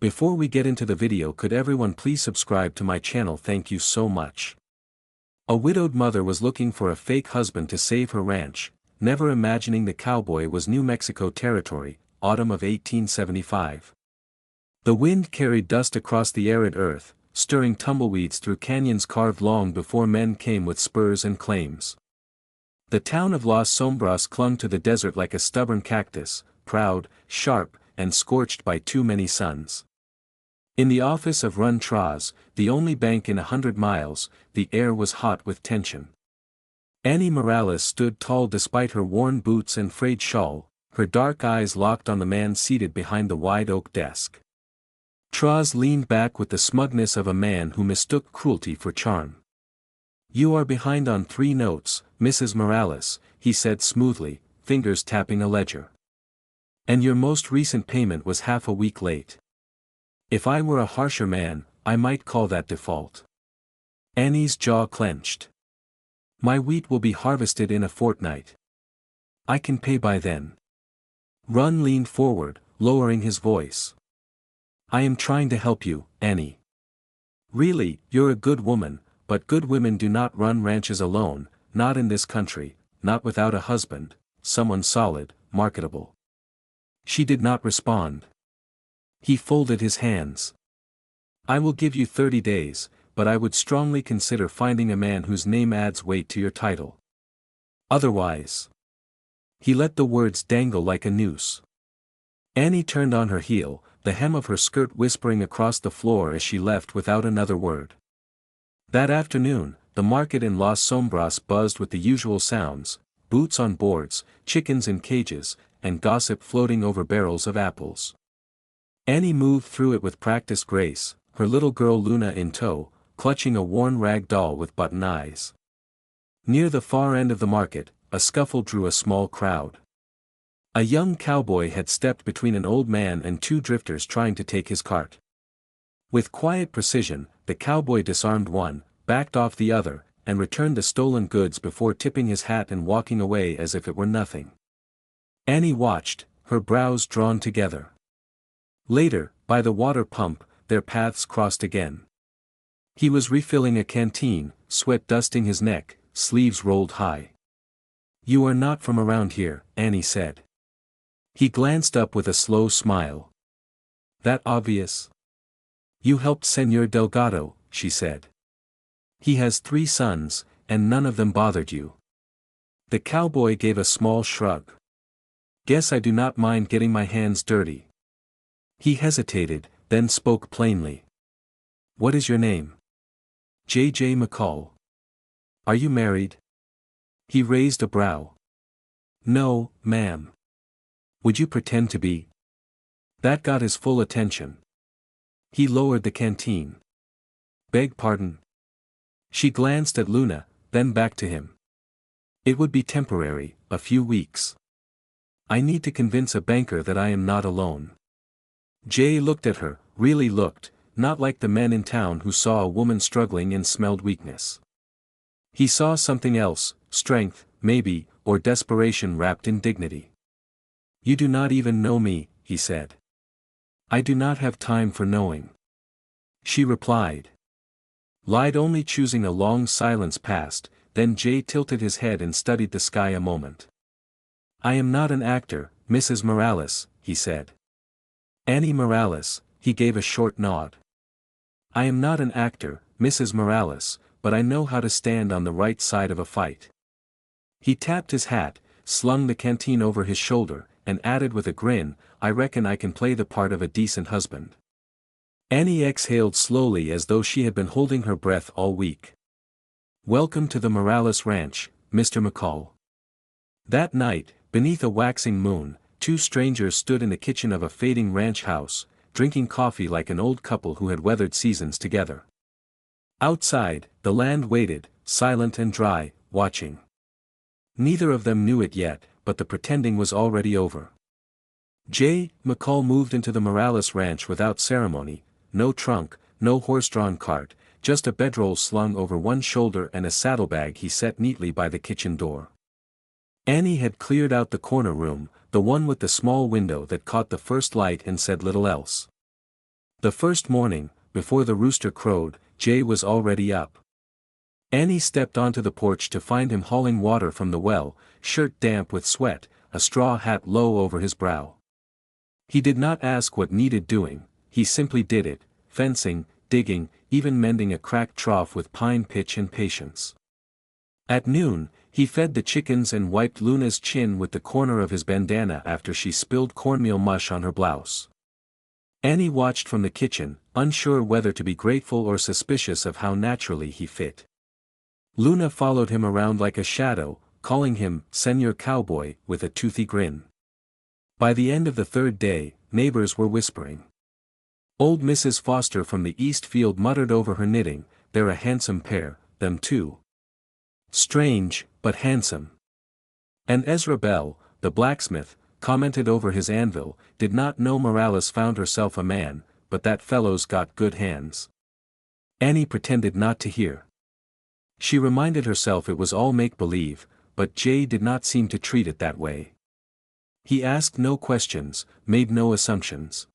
Before we get into the video, could everyone please subscribe to my channel? Thank you so much. A widowed mother was looking for a fake husband to save her ranch, never imagining the cowboy was New Mexico territory, autumn of 1875. The wind carried dust across the arid earth, stirring tumbleweeds through canyons carved long before men came with spurs and claims. The town of Las Sombras clung to the desert like a stubborn cactus, proud, sharp, and scorched by too many suns. In the office of Run Traz, the only bank in 100 miles, the air was hot with tension. Annie Morales stood tall despite her worn boots and frayed shawl, her dark eyes locked on the man seated behind the wide oak desk. Traz leaned back with the smugness of a man who mistook cruelty for charm. "You are behind on 3 notes, Mrs. Morales," he said smoothly, fingers tapping a ledger. "And your most recent payment was half a week late. If I were a harsher man, I might call that default." Annie's jaw clenched. "My wheat will be harvested in a fortnight. I can pay by then." Run leaned forward, lowering his voice. "I am trying to help you, Annie. Really, you're a good woman, but good women do not run ranches alone, not in this country, not without a husband, someone solid, marketable." She did not respond. He folded his hands. "I will give you 30 days, but I would strongly consider finding a man whose name adds weight to your title. Otherwise—" He let the words dangle like a noose. Annie turned on her heel, the hem of her skirt whispering across the floor as she left without another word. That afternoon, the market in Las Sombras buzzed with the usual sounds: boots on boards, chickens in cages, and gossip floating over barrels of apples. Annie moved through it with practiced grace, her little girl Luna in tow, clutching a worn rag doll with button eyes. Near the far end of the market, a scuffle drew a small crowd. A young cowboy had stepped between an old man and 2 drifters trying to take his cart. With quiet precision, the cowboy disarmed one, backed off the other, and returned the stolen goods before tipping his hat and walking away as if it were nothing. Annie watched, her brows drawn together. Later, by the water pump, their paths crossed again. He was refilling a canteen, sweat dusting his neck, sleeves rolled high. "You are not from around here," Annie said. He glanced up with a slow smile. "That obvious?" "You helped Señor Delgado," she said. "He has 3 sons, and none of them bothered you." The cowboy gave a small shrug. "Guess I do not mind getting my hands dirty." He hesitated, then spoke plainly. "What is your name?" "J.J. McCall." "Are you married?" He raised a brow. "No, ma'am." "Would you pretend to be?" That got his full attention. He lowered the canteen. "Beg pardon?" She glanced at Luna, then back to him. "It would be temporary, a few weeks. I need to convince a banker that I am not alone." Jay looked at her, really looked, not like the men in town who saw a woman struggling and smelled weakness. He saw something else, strength, maybe, or desperation wrapped in dignity. "You do not even know me," he said. "I do not have time for knowing." She replied. Lied only, choosing a long silence passed, then Jay tilted his head and studied the sky a moment. "I am not an actor, Mrs. Morales," he said. "Annie Morales," he gave a short nod. "I am not an actor, Mrs. Morales, but I know how to stand on the right side of a fight." He tapped his hat, slung the canteen over his shoulder, and added with a grin, "I reckon I can play the part of a decent husband." Annie exhaled slowly as though she had been holding her breath all week. "Welcome to the Morales Ranch, Mr. McCall." That night, beneath a waxing moon, 2 strangers stood in the kitchen of a fading ranch house, drinking coffee like an old couple who had weathered seasons together. Outside, the land waited, silent and dry, watching. Neither of them knew it yet, but the pretending was already over. J. McCall moved into the Morales Ranch without ceremony, no trunk, no horse-drawn cart, just a bedroll slung over one shoulder and a saddlebag he set neatly by the kitchen door. Annie had cleared out the corner room, the one with the small window that caught the first light, and said little else. The first morning, before the rooster crowed, Jay was already up. Annie stepped onto the porch to find him hauling water from the well, shirt damp with sweat, a straw hat low over his brow. He did not ask what needed doing, he simply did it, fencing, digging, even mending a cracked trough with pine pitch and patience. At noon, he fed the chickens and wiped Luna's chin with the corner of his bandana after she spilled cornmeal mush on her blouse. Annie watched from the kitchen, unsure whether to be grateful or suspicious of how naturally he fit. Luna followed him around like a shadow, calling him Senor Cowboy with a toothy grin. By the end of the third day, neighbors were whispering. Old Mrs. Foster from the East Field muttered over her knitting, "They're a handsome pair, them two. Strange, but handsome." And Ezra Bell, the blacksmith, commented over his anvil, "Did not know Morales found herself a man, but that fellow's got good hands." Annie pretended not to hear. She reminded herself it was all make-believe, but Jay did not seem to treat it that way. He asked no questions, made no assumptions.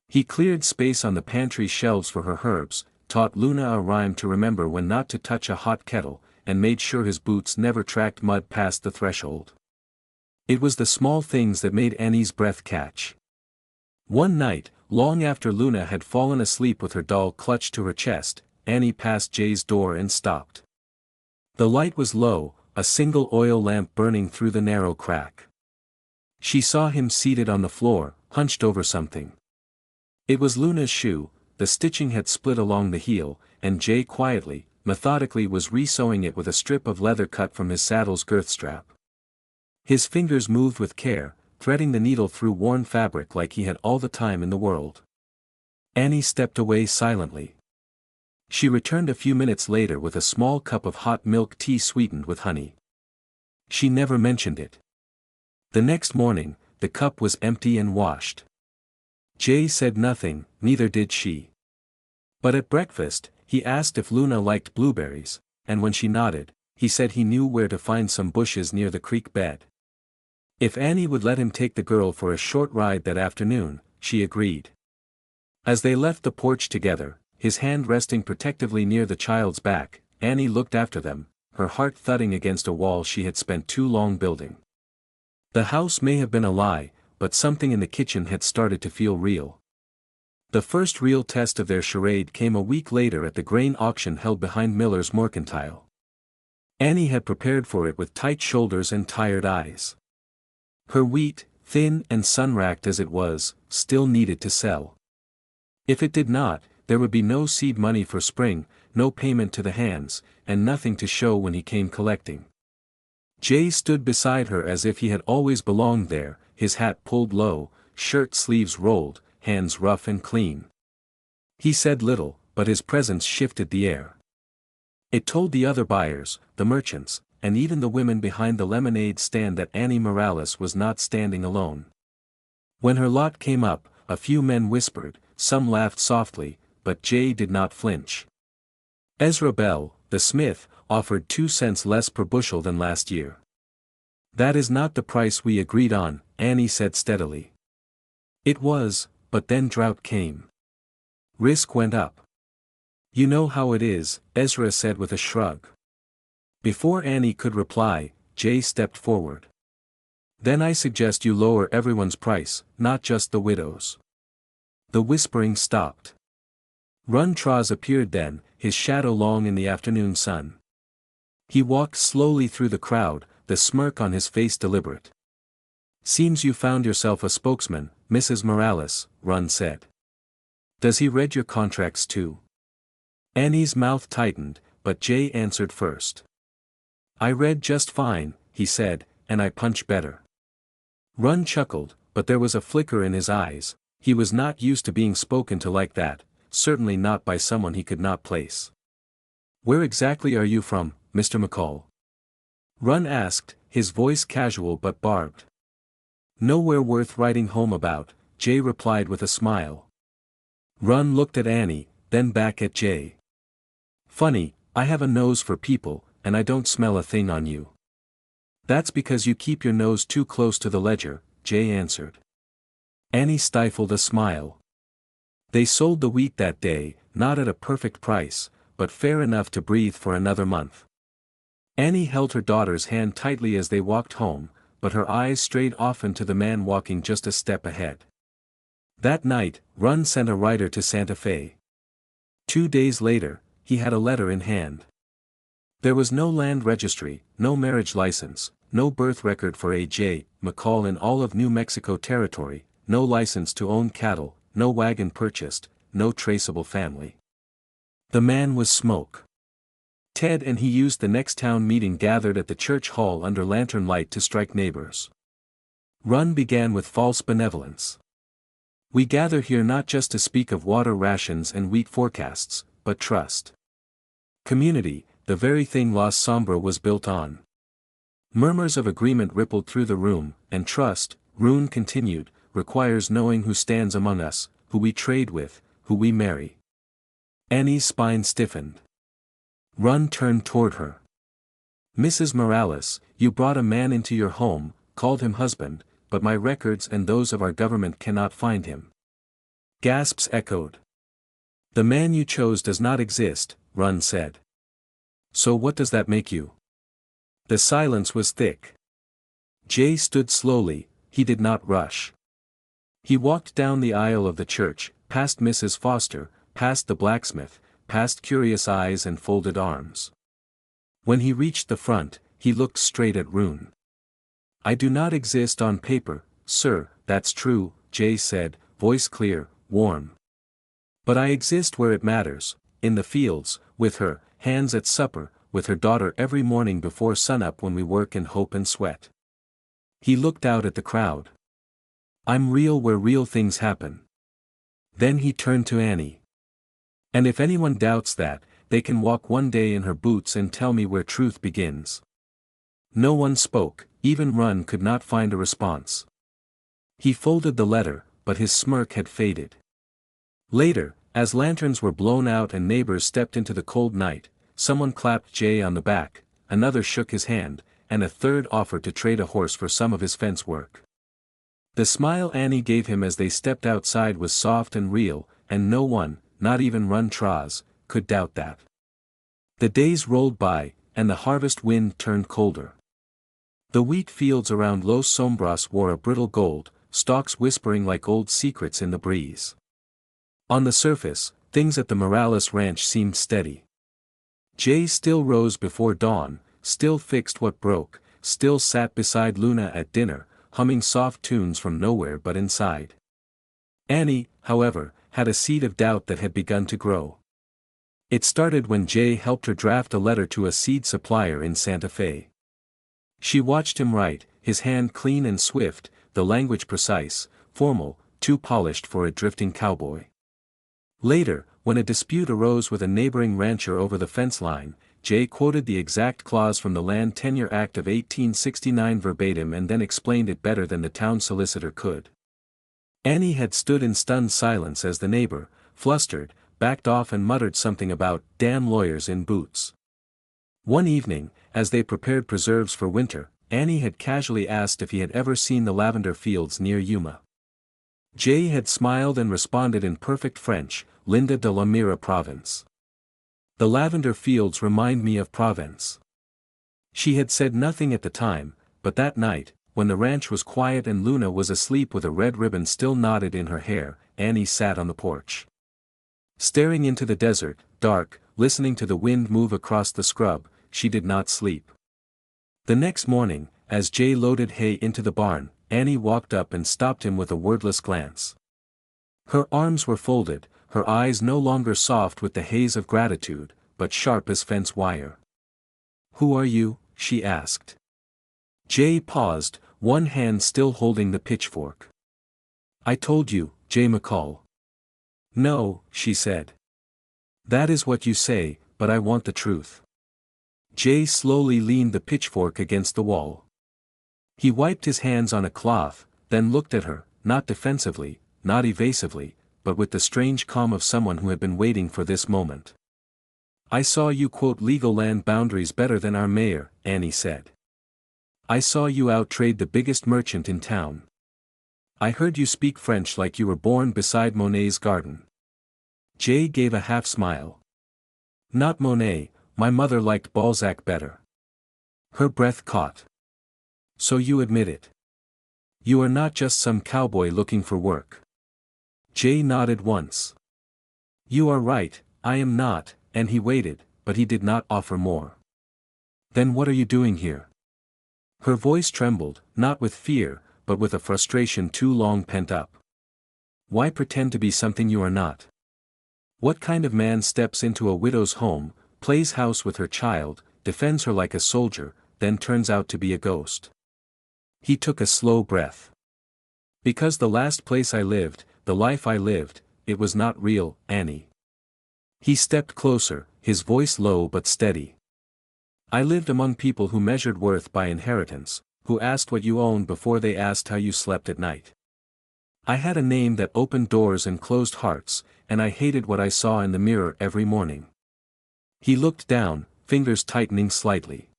He cleared space on the pantry shelves for her herbs, taught Luna a rhyme to remember when not to touch a hot kettle, and made sure his boots never tracked mud past the threshold. It was the small things that made Annie's breath catch. One night, long after Luna had fallen asleep with her doll clutched to her chest, Annie passed Jay's door and stopped. The light was low, a single oil lamp burning through the narrow crack. She saw him seated on the floor, hunched over something. It was Luna's shoe, the stitching had split along the heel, and Jay quietly, methodically was re-sewing it with a strip of leather cut from his saddle's girth strap. His fingers moved with care, threading the needle through worn fabric like he had all the time in the world. Annie stepped away silently. She returned a few minutes later with a small cup of hot milk tea sweetened with honey. She never mentioned it. The next morning, the cup was empty and washed. Jay said nothing, neither did she. But at breakfast, he asked if Luna liked blueberries, and when she nodded, he said he knew where to find some bushes near the creek bed. If Annie would let him take the girl for a short ride that afternoon, she agreed. As they left the porch together, his hand resting protectively near the child's back, Annie looked after them, her heart thudding against a wall she had spent too long building. The house may have been a lie, but something in the kitchen had started to feel real. The first real test of their charade came a week later at the grain auction held behind Miller's Mercantile. Annie had prepared for it with tight shoulders and tired eyes. Her wheat, thin and sun-racked as it was, still needed to sell. If it did not, there would be no seed money for spring, no payment to the hands, and nothing to show when he came collecting. Jay stood beside her as if he had always belonged there, his hat pulled low, shirt sleeves rolled, hands rough and clean. He said little, but his presence shifted the air. It told the other buyers, the merchants, and even the women behind the lemonade stand that Annie Morales was not standing alone. When her lot came up, a few men whispered, some laughed softly, but Jay did not flinch. Ezra Bell, the smith, offered 2 cents less per bushel than last year. "That is not the price we agreed on," Annie said steadily. It was, but then drought came. Risk went up. "You know how it is," Ezra said with a shrug. Before Annie could reply, Jay stepped forward. "Then I suggest you lower everyone's price, not just the widow's." The whispering stopped. Run Traz appeared then, his shadow long in the afternoon sun. He walked slowly through the crowd, the smirk on his face deliberate. "Seems you found yourself a spokesman, Mrs. Morales," Run said. "Does he read your contracts too?" Annie's mouth tightened, but Jay answered first. "I read just fine," he said, "and I punch better." Run chuckled, but there was a flicker in his eyes. He was not used to being spoken to like that, certainly not by someone he could not place. "Where exactly are you from, Mr. McCall?" Run asked, his voice casual but barbed. "Nowhere worth writing home about," Jay replied with a smile. Run looked at Annie, then back at Jay. "Funny, I have a nose for people, and I don't smell a thing on you." "That's because you keep your nose too close to the ledger," Jay answered. Annie stifled a smile. They sold the wheat that day, not at a perfect price, but fair enough to breathe for another month. Annie held her daughter's hand tightly as they walked home, but her eyes strayed often to the man walking just a step ahead. That night, Run sent a rider to Santa Fe. 2 days later, he had a letter in hand. There was no land registry, no marriage license, no birth record for A.J. McCall in all of New Mexico Territory, no license to own cattle, no wagon purchased, no traceable family. The man was Smoke. Ted and he used the next town meeting gathered at the church hall under lantern light to strike neighbors. Run began with false benevolence. We gather here not just to speak of water rations and wheat forecasts, but trust. Community, the very thing La Sombra was built on. Murmurs of agreement rippled through the room, and trust, Rune continued, requires knowing who stands among us, who we trade with, who we marry. Annie's spine stiffened. Run turned toward her. Mrs. Morales, you brought a man into your home, called him husband, but my records and those of our government cannot find him. Gasps echoed. The man you chose does not exist, Run said. So what does that make you? The silence was thick. Jay stood slowly, he did not rush. He walked down the aisle of the church, past Mrs. Foster, past the blacksmith, past curious eyes and folded arms. When he reached the front, he looked straight at Rune. I do not exist on paper, sir, that's true, Jay said, voice clear, warm. But I exist where it matters, in the fields, with her, hands at supper, with her daughter every morning before sunup when we work in hope and sweat. He looked out at the crowd. I'm real where real things happen. Then he turned to Annie. And if anyone doubts that, they can walk one day in her boots and tell me where truth begins. No one spoke, even Run could not find a response. He folded the letter, but his smirk had faded. Later, as lanterns were blown out and neighbors stepped into the cold night, someone clapped Jay on the back, another shook his hand, and a third offered to trade a horse for some of his fence work. The smile Annie gave him as they stepped outside was soft and real, and no one, not even Run Traz, could doubt that. The days rolled by, and the harvest wind turned colder. The wheat fields around Los Sombras wore a brittle gold, stalks whispering like old secrets in the breeze. On the surface, things at the Morales ranch seemed steady. Jay still rose before dawn, still fixed what broke, still sat beside Luna at dinner, humming soft tunes from nowhere but inside. Annie, however, had a seed of doubt that had begun to grow. It started when Jay helped her draft a letter to a seed supplier in Santa Fe. She watched him write, his hand clean and swift, the language precise, formal, too polished for a drifting cowboy. Later, when a dispute arose with a neighboring rancher over the fence line, Jay quoted the exact clause from the Land Tenure Act of 1869 verbatim and then explained it better than the town solicitor could. Annie had stood in stunned silence as the neighbor, flustered, backed off and muttered something about damn lawyers in boots. One evening, as they prepared preserves for winter, Annie had casually asked if he had ever seen the lavender fields near Yuma. Jay had smiled and responded in perfect French, Linda de la Mira Province. The lavender fields remind me of Provence. She had said nothing at the time, but that night, when the ranch was quiet and Luna was asleep with a red ribbon still knotted in her hair, Annie sat on the porch. Staring into the desert, dark, listening to the wind move across the scrub, she did not sleep. The next morning, as Jay loaded hay into the barn, Annie walked up and stopped him with a wordless glance. Her arms were folded, her eyes no longer soft with the haze of gratitude, but sharp as fence wire. "Who are you?" she asked. Jay paused, one hand still holding the pitchfork. "I told you, Jay McCall." "No," she said. "That is what you say, but I want the truth." Jay slowly leaned the pitchfork against the wall. He wiped his hands on a cloth, then looked at her, not defensively, not evasively, but with the strange calm of someone who had been waiting for this moment. "I saw you quote legal land boundaries better than our mayor," Annie said. "I saw you out-trade the biggest merchant in town. I heard you speak French like you were born beside Monet's garden." Jay gave a half-smile. Not Monet, my mother liked Balzac better. Her breath caught. So you admit it. You are not just some cowboy looking for work. Jay nodded once. You are right, I am not, and he waited, but he did not offer more. Then what are you doing here? Her voice trembled, not with fear, but with a frustration too long pent up. Why pretend to be something you are not? What kind of man steps into a widow's home, plays house with her child, defends her like a soldier, then turns out to be a ghost? He took a slow breath. Because the last place I lived, the life I lived, it was not real, Annie. He stepped closer, his voice low but steady. I lived among people who measured worth by inheritance, who asked what you owned before they asked how you slept at night. I had a name that opened doors and closed hearts, and I hated what I saw in the mirror every morning. He looked down, fingers tightening slightly.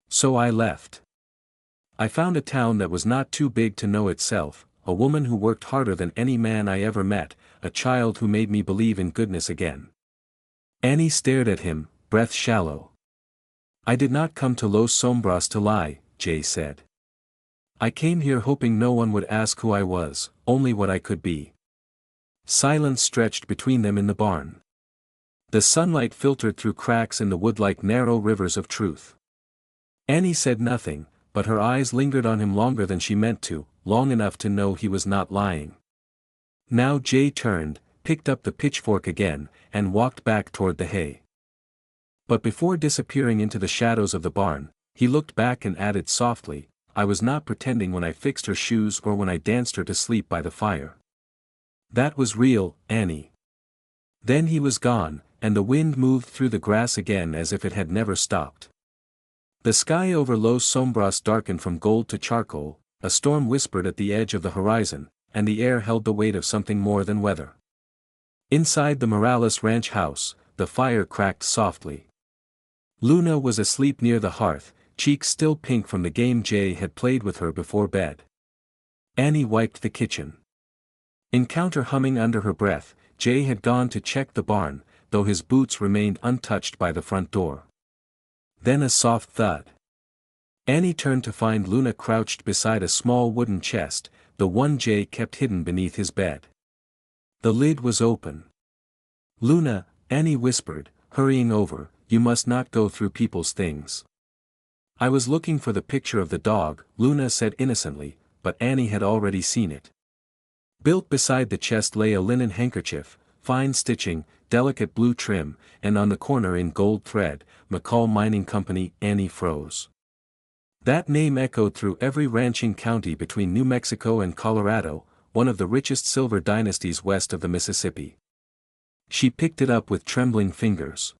So I left. I found a town that was not too big to know itself, a woman who worked harder than any man I ever met, a child who made me believe in goodness again. Annie stared at him, breath shallow. I did not come to Los Sombras to lie, Jay said. I came here hoping no one would ask who I was, only what I could be. Silence stretched between them in the barn. The sunlight filtered through cracks in the wood like narrow rivers of truth. Annie said nothing, but her eyes lingered on him longer than she meant to, long enough to know he was not lying. Now Jay turned, picked up the pitchfork again, and walked back toward the hay. But before disappearing into the shadows of the barn, he looked back and added softly, I was not pretending when I fixed her shoes or when I danced her to sleep by the fire. That was real, Annie. Then he was gone, and the wind moved through the grass again as if it had never stopped. The sky over Los Sombras darkened from gold to charcoal, a storm whispered at the edge of the horizon, and the air held the weight of something more than weather. Inside the Morales ranch house, the fire cracked softly. Luna was asleep near the hearth, cheeks still pink from the game Jay had played with her before bed. Annie wiped the kitchen. Encounter humming under her breath, Jay had gone to check the barn, though his boots remained untouched by the front door. Then a soft thud. Annie turned to find Luna crouched beside a small wooden chest, the one Jay kept hidden beneath his bed. The lid was open. Luna, Annie whispered, hurrying over, you must not go through people's things. I was looking for the picture of the dog, Luna said innocently, but Annie had already seen it. Built beside the chest lay a linen handkerchief, fine stitching, delicate blue trim, and on the corner in gold thread, McCall Mining Company. Annie froze. That name echoed through every ranching county between New Mexico and Colorado, one of the richest silver dynasties west of the Mississippi. She picked it up with trembling fingers.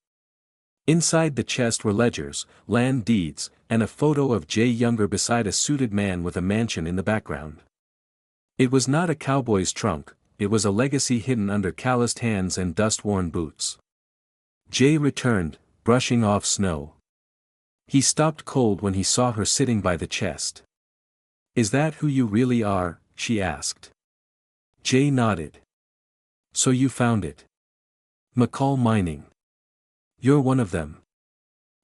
Inside the chest were ledgers, land deeds, and a photo of Jay Younger beside a suited man with a mansion in the background. It was not a cowboy's trunk, it was a legacy hidden under calloused hands and dust-worn boots. Jay returned, brushing off snow. He stopped cold when he saw her sitting by the chest. Is that who you really are? She asked. Jay nodded. So you found it. McCall Mining. You're one of them.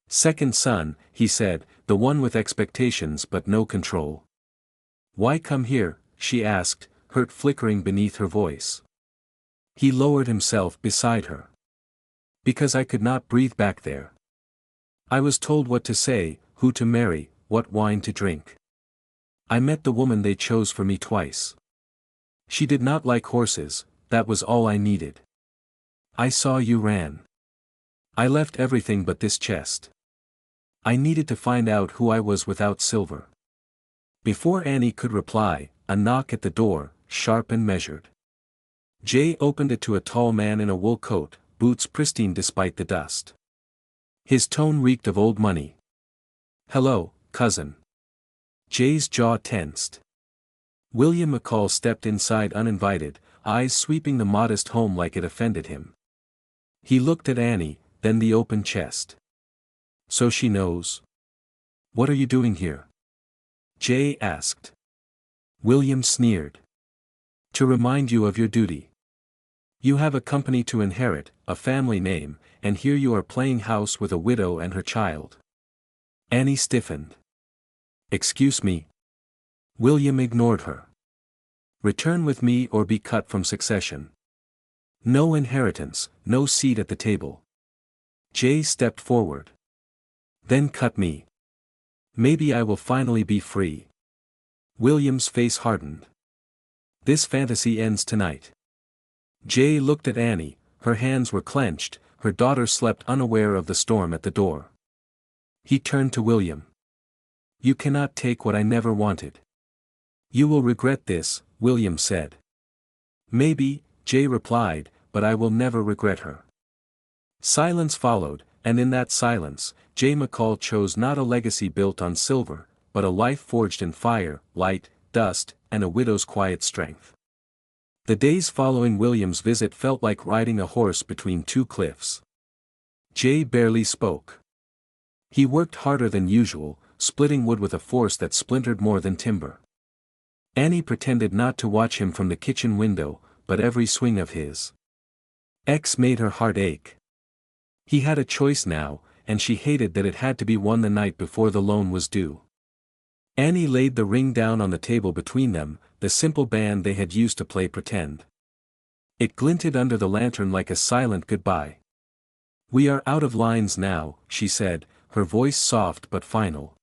Second son, he said, the one with expectations but no control. Why come here? She asked, hurt flickering beneath her voice. He lowered himself beside her. Because I could not breathe back there. I was told what to say, who to marry, what wine to drink. I met the woman they chose for me twice. She did not like horses, that was all I needed. I saw you ran. I left everything but this chest. I needed to find out who I was without Silver. Before Annie could reply, a knock at the door, sharp and measured. Jay opened it to a tall man in a wool coat, boots pristine despite the dust. His tone reeked of old money. Hello, cousin. Jay's jaw tensed. William McCall stepped inside uninvited, eyes sweeping the modest home like it offended him. He looked at Annie, then the open chest. So she knows. What are you doing here? Jay asked. William sneered. To remind you of your duty. You have a company to inherit, a family name, and here you are playing house with a widow and her child. Annie stiffened. Excuse me. William ignored her. Return with me or be cut from succession. No inheritance, no seat at the table. Jay stepped forward. Then cut me. Maybe I will finally be free. William's face hardened. This fantasy ends tonight. Jay looked at Annie, her hands were clenched, her daughter slept unaware of the storm at the door. He turned to William. You cannot take what I never wanted. You will regret this, William said. Maybe, Jay replied, but I will never regret her. Silence followed, and in that silence, Jay McCall chose not a legacy built on silver, but a life forged in fire, light, dust, and a widow's quiet strength. The days following William's visit felt like riding a horse between two cliffs. Jay barely spoke. He worked harder than usual, splitting wood with a force that splintered more than timber. Annie pretended not to watch him from the kitchen window, but every swing of his axe made her heart ache. He had a choice now, and she hated that it had to be one the night before the loan was due. Annie laid the ring down on the table between them, the simple band they had used to play pretend. It glinted under the lantern like a silent goodbye. We are out of lines now, she said, her voice soft but final.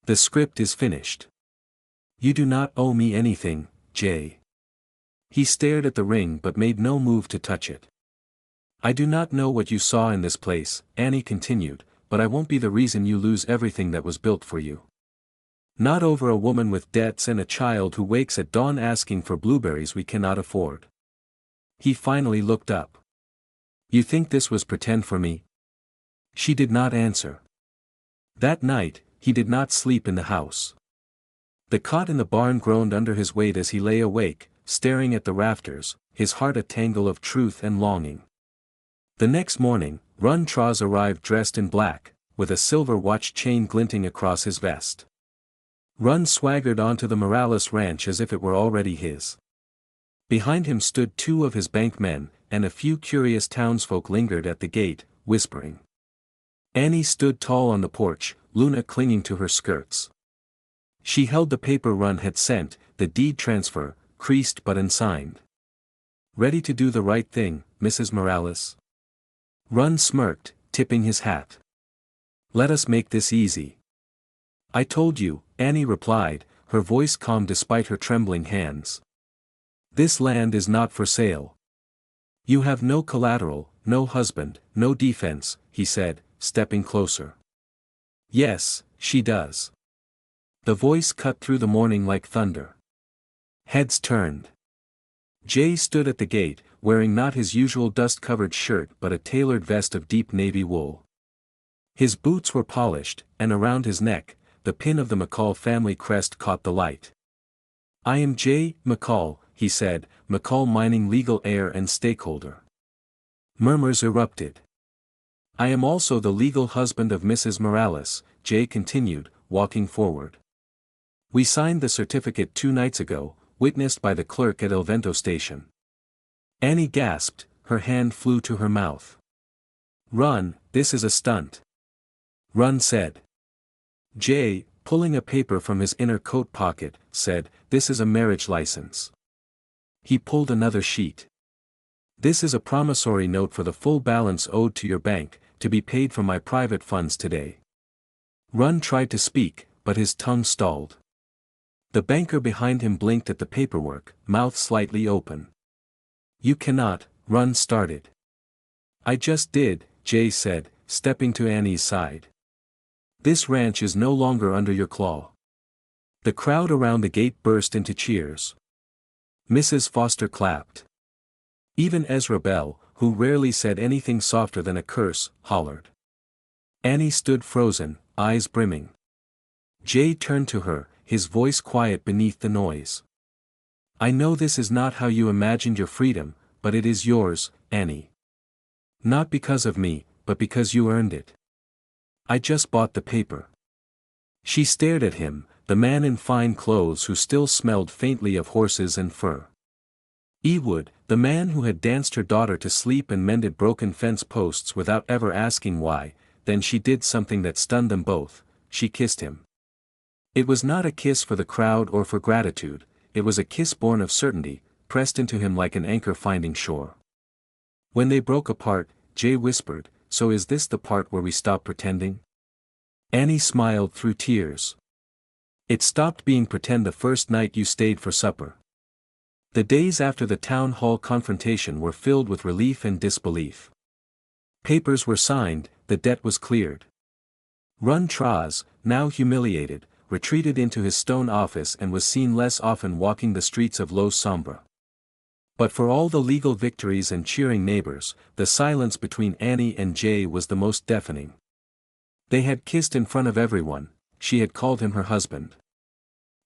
The script is finished. You do not owe me anything, Jay. He stared at the ring but made no move to touch it. I do not know what you saw in this place, Annie continued, but I won't be the reason you lose everything that was built for you. Not over a woman with debts and a child who wakes at dawn asking for blueberries we cannot afford. He finally looked up. You think this was pretend for me? She did not answer. That night, he did not sleep in the house. The cot in the barn groaned under his weight as he lay awake, staring at the rafters, his heart a tangle of truth and longing. The next morning, Run Traz arrived dressed in black, with a silver watch chain glinting across his vest. Run swaggered onto the Morales ranch as if it were already his. Behind him stood two of his bank men, and a few curious townsfolk lingered at the gate, whispering. Annie stood tall on the porch, Luna clinging to her skirts. She held the paper Run had sent, the deed transfer, creased but unsigned. Ready to do the right thing, Mrs. Morales? Run smirked, tipping his hat. Let us make this easy. I told you, Annie replied, her voice calm despite her trembling hands. This land is not for sale. You have no collateral, no husband, no defense, he said, stepping closer. Yes, she does. The voice cut through the morning like thunder. Heads turned. Jay stood at the gate, wearing not his usual dust-covered shirt but a tailored vest of deep navy wool. His boots were polished, and around his neck, the pin of the McCall family crest caught the light. I am J. McCall, he said, McCall Mining legal heir and stakeholder. Murmurs erupted. I am also the legal husband of Mrs. Morales, Jay continued, walking forward. We signed the certificate 2 nights ago, witnessed by the clerk at El Vento station. Annie gasped, her hand flew to her mouth. Run, this is a stunt. Run said. Jay, pulling a paper from his inner coat pocket, said, this is a marriage license. He pulled another sheet. This is a promissory note for the full balance owed to your bank, to be paid from my private funds today. Run tried to speak, but his tongue stalled. The banker behind him blinked at the paperwork, mouth slightly open. You cannot, Run started. I just did, Jay said, stepping to Annie's side. This ranch is no longer under your claw. The crowd around the gate burst into cheers. Mrs. Foster clapped. Even Ezra Bell, who rarely said anything softer than a curse, hollered. Annie stood frozen, eyes brimming. Jay turned to her, his voice quiet beneath the noise. I know this is not how you imagined your freedom, but it is yours, Annie. Not because of me, but because you earned it. I just bought the paper. She stared at him, the man in fine clothes who still smelled faintly of horses and fur. Ewood, the man who had danced her daughter to sleep and mended broken fence posts without ever asking why, then she did something that stunned them both, she kissed him. It was not a kiss for the crowd or for gratitude, it was a kiss born of certainty, pressed into him like an anchor finding shore. When they broke apart, Jay whispered, "So is this the part where we stop pretending?" Annie smiled through tears. "It stopped being pretend the first night you stayed for supper." The days after the town hall confrontation were filled with relief and disbelief. Papers were signed, the debt was cleared. Run Traz, now humiliated, retreated into his stone office and was seen less often walking the streets of Los Sombra. But for all the legal victories and cheering neighbors, the silence between Annie and Jay was the most deafening. They had kissed in front of everyone, she had called him her husband.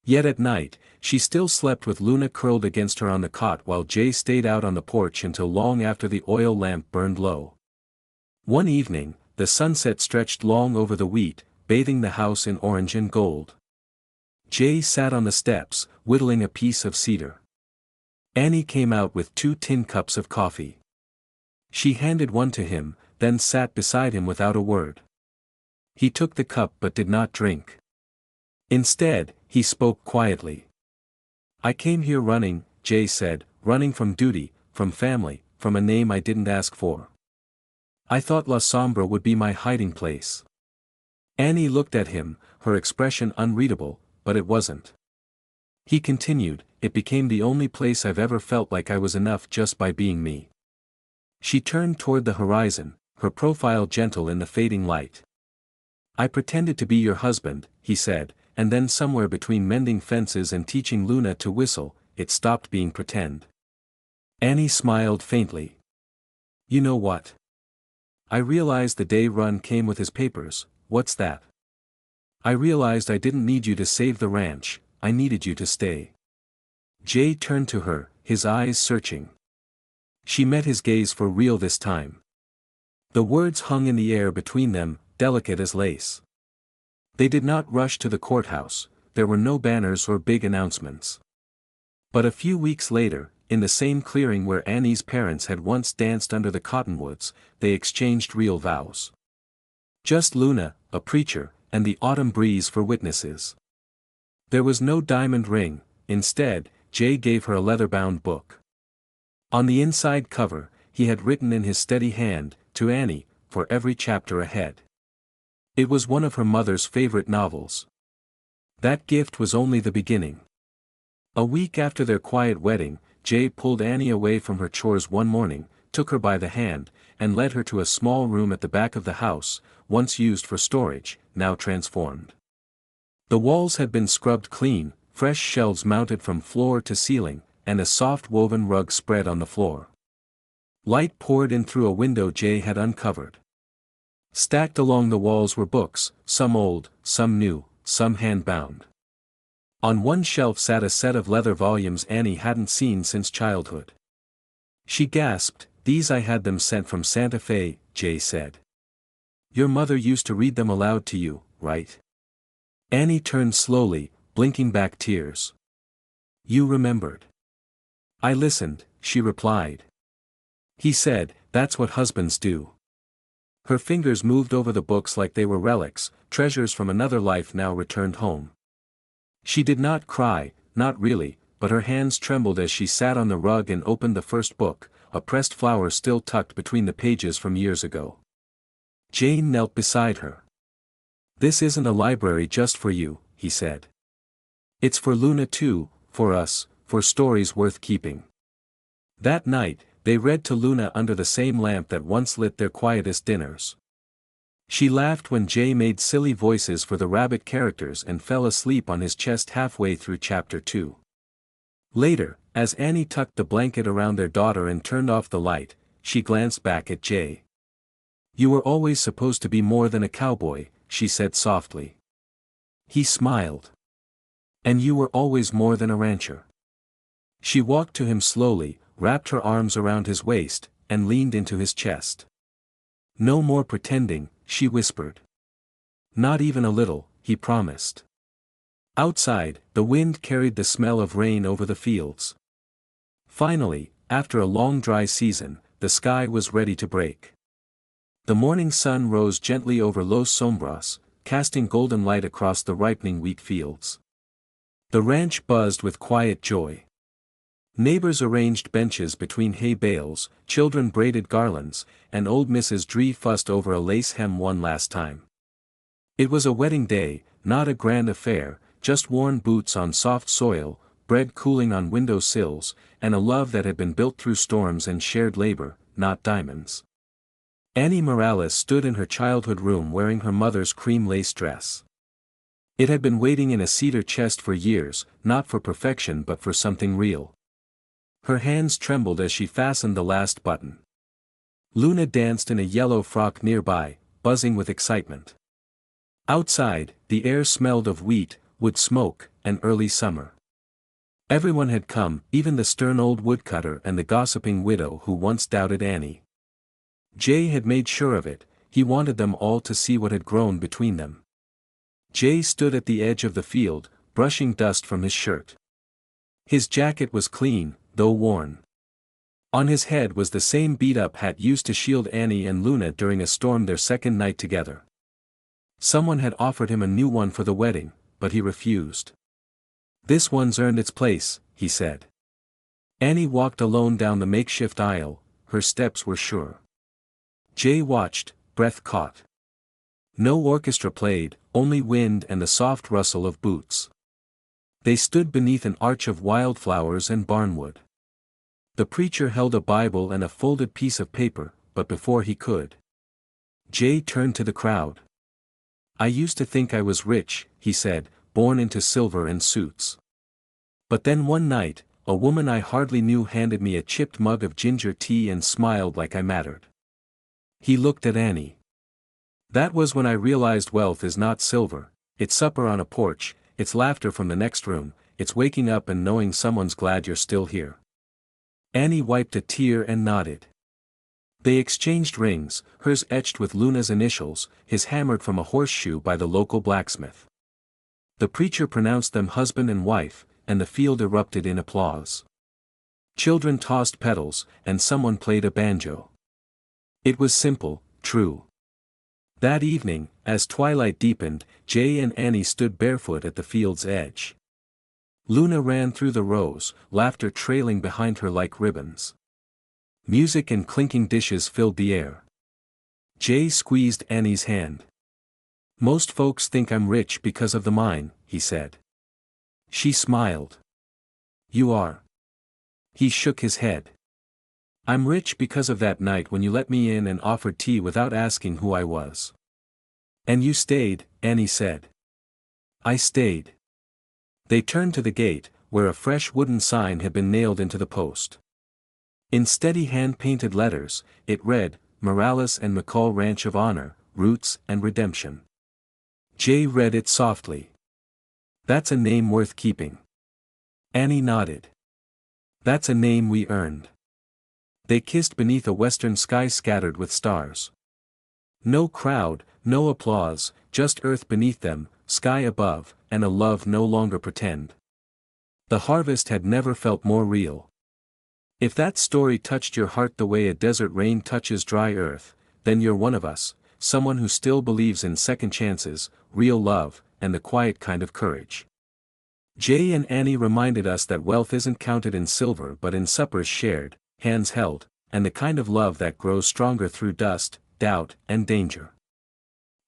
Yet at night, she still slept with Luna curled against her on the cot while Jay stayed out on the porch until long after the oil lamp burned low. One evening, the sunset stretched long over the wheat, bathing the house in orange and gold. Jay sat on the steps, whittling a piece of cedar. Annie came out with 2 tin cups of coffee. She handed one to him, then sat beside him without a word. He took the cup but did not drink. Instead, he spoke quietly. "I came here running," Jay said, "running from duty, from family, from a name I didn't ask for. I thought La Sombra would be my hiding place." Annie looked at him, her expression unreadable, but it wasn't. He continued, "It became the only place I've ever felt like I was enough just by being me." She turned toward the horizon, her profile gentle in the fading light. "I pretended to be your husband," he said, "and then somewhere between mending fences and teaching Luna to whistle, it stopped being pretend." Annie smiled faintly. "You know what? I realized the day Run came with his papers." "What's that?" "I realized I didn't need you to save the ranch, I needed you to stay." Jay turned to her, his eyes searching. She met his gaze for real this time. The words hung in the air between them, delicate as lace. They did not rush to the courthouse, there were no banners or big announcements. But a few weeks later, in the same clearing where Annie's parents had once danced under the cottonwoods, they exchanged real vows. Just Luna, a preacher, and the autumn breeze for witnesses. There was no diamond ring, instead, Jay gave her a leather-bound book. On the inside cover, he had written in his steady hand, "To Annie, for every chapter ahead." It was one of her mother's favorite novels. That gift was only the beginning. A week after their quiet wedding, Jay pulled Annie away from her chores one morning, took her by the hand, and led her to a small room at the back of the house, once used for storage, now transformed. The walls had been scrubbed clean, fresh shelves mounted from floor to ceiling, and a soft woven rug spread on the floor. Light poured in through a window Jay had uncovered. Stacked along the walls were books, some old, some new, some hand-bound. On one shelf sat a set of leather volumes Annie hadn't seen since childhood. She gasped, "These I had them sent from Santa Fe," Jay said. "Your mother used to read them aloud to you, right?" Annie turned slowly, blinking back tears. "You remembered." "I listened," she replied. He said, "That's what husbands do." Her fingers moved over the books like they were relics, treasures from another life now returned home. She did not cry, not really, but her hands trembled as she sat on the rug and opened the first book, a pressed flower still tucked between the pages from years ago. Jane knelt beside her. "This isn't a library just for you," he said. "It's for Luna too, for us, for stories worth keeping." That night, they read to Luna under the same lamp that once lit their quietest dinners. She laughed when Jay made silly voices for the rabbit characters and fell asleep on his chest halfway through chapter 2. Later, as Annie tucked the blanket around their daughter and turned off the light, she glanced back at Jay. "You were always supposed to be more than a cowboy," she said softly. He smiled. "And you were always more than a rancher." She walked to him slowly, wrapped her arms around his waist, and leaned into his chest. "No more pretending," she whispered. "Not even a little," he promised. Outside, the wind carried the smell of rain over the fields. Finally, after a long dry season, the sky was ready to break. The morning sun rose gently over Los Sombras, casting golden light across the ripening wheat fields. The ranch buzzed with quiet joy. Neighbors arranged benches between hay bales, children braided garlands, and old Mrs. Dree fussed over a lace hem one last time. It was a wedding day, not a grand affair, just worn boots on soft soil, bread cooling on window sills, and a love that had been built through storms and shared labor, not diamonds. Annie Morales stood in her childhood room wearing her mother's cream lace dress. It had been waiting in a cedar chest for years, not for perfection but for something real. Her hands trembled as she fastened the last button. Luna danced in a yellow frock nearby, buzzing with excitement. Outside, the air smelled of wheat, wood smoke, and early summer. Everyone had come, even the stern old woodcutter and the gossiping widow who once doubted Annie. Jay had made sure of it, he wanted them all to see what had grown between them. Jay stood at the edge of the field, brushing dust from his shirt. His jacket was clean, though worn. On his head was the same beat-up hat used to shield Annie and Luna during a storm their second night together. Someone had offered him a new one for the wedding, but he refused. "This one's earned its place," he said. Annie walked alone down the makeshift aisle, her steps were sure. Jay watched, breath caught. No orchestra played, only wind and the soft rustle of boots. They stood beneath an arch of wildflowers and barnwood. The preacher held a Bible and a folded piece of paper, but before he could, Jay turned to the crowd. "I used to think I was rich," he said, "born into silver and suits. But then one night, a woman I hardly knew handed me a chipped mug of ginger tea and smiled like I mattered." He looked at Annie. "That was when I realized wealth is not silver, it's supper on a porch, it's laughter from the next room, it's waking up and knowing someone's glad you're still here." Annie wiped a tear and nodded. They exchanged rings, hers etched with Luna's initials, his hammered from a horseshoe by the local blacksmith. The preacher pronounced them husband and wife, and the field erupted in applause. Children tossed petals, and someone played a banjo. It was simple, true. That evening, as twilight deepened, Jay and Annie stood barefoot at the field's edge. Luna ran through the rows, laughter trailing behind her like ribbons. Music and clinking dishes filled the air. Jay squeezed Annie's hand. "Most folks think I'm rich because of the mine," he said. She smiled. "You are." He shook his head. "I'm rich because of that night when you let me in and offered tea without asking who I was." "And you stayed," Annie said. "I stayed." They turned to the gate, where a fresh wooden sign had been nailed into the post. In steady hand-painted letters, it read, "Morales and McCall Ranch of Honor, Roots and Redemption." Jay read it softly. "That's a name worth keeping." Annie nodded. "That's a name we earned." They kissed beneath a western sky scattered with stars. No crowd, no applause, just earth beneath them, sky above, and a love no longer pretend. The harvest had never felt more real. If that story touched your heart the way a desert rain touches dry earth, then you're one of us, someone who still believes in second chances, real love, and the quiet kind of courage. Jay and Annie reminded us that wealth isn't counted in silver but in suppers shared, hands held, and the kind of love that grows stronger through dust, doubt, and danger.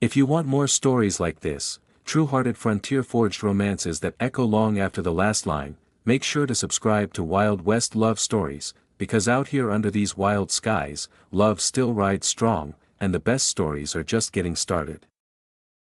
If you want more stories like this, true-hearted frontier-forged romances that echo long after the last line, make sure to subscribe to Wild West Love Stories, because out here under these wild skies, love still rides strong, and the best stories are just getting started.